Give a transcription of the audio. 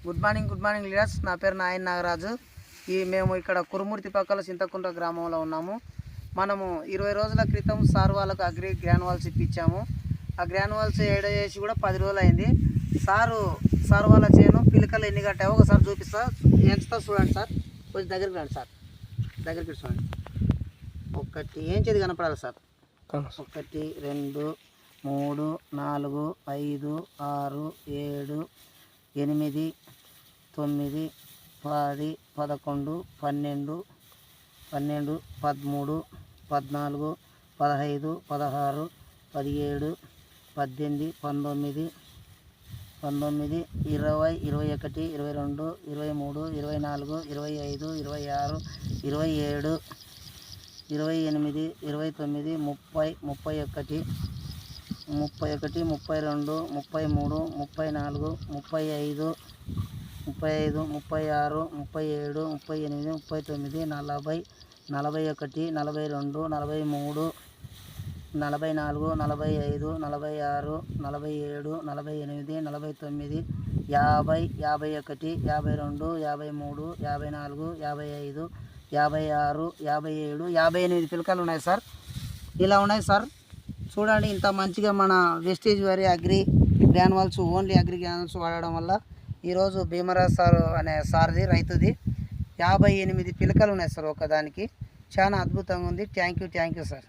Good morning leaders. నా పేరు నాయన్ నాగరాజు. మేము ఇక్కడ కురుమూర్తి పక్కల చింతకుంట గ్రామంలో ఉన్నాము. మనము 20 రోజుల క్రితం సార్ వాళ్ళకు అగ్రి గ్రాన్యువల్స్ ఇప్పించాము. ఆ గ్రాన్యువల్స్ ఏడ చేసి కూడా 10 రోజులు అయింది. సార్ వాళ్ళ చేను పిలకలు ఎన్ని కట్టావో ఒకసారి చూపిస్తా, ఎంచుతా చూడండి సార్. కొంచెం దగ్గరికి రండి సార్, దగ్గరికి చూడండి. ఒకటి ఏంచేది కనపడాలి సార్. 1 2 3 4 5 6 7 8 9 10 11 12 13 14 15 16 17 18 19 20 21 22 23 24 25 26 27 29 30 31 32 33 34 35 36 37 38 40 39 40 41 42 43 44 45 46 47 48 49 50 51 52 53 54 55 56 57 58 పిలకలు ఉన్నాయి సార్. ఇలా ఉన్నాయి సార్. చూడండి, ఇంత మంచిగా మన వెస్టేజ్ వారి agri granules, only agri granules వాడడం వల్ల ఈరోజు భీమరాజ్ సార్ అనే సార్ది రైతుది 58 పిలకలు ఉన్నాయి సార్. ఒకదానికి చాలా అద్భుతంగా ఉంది. Thank you sir.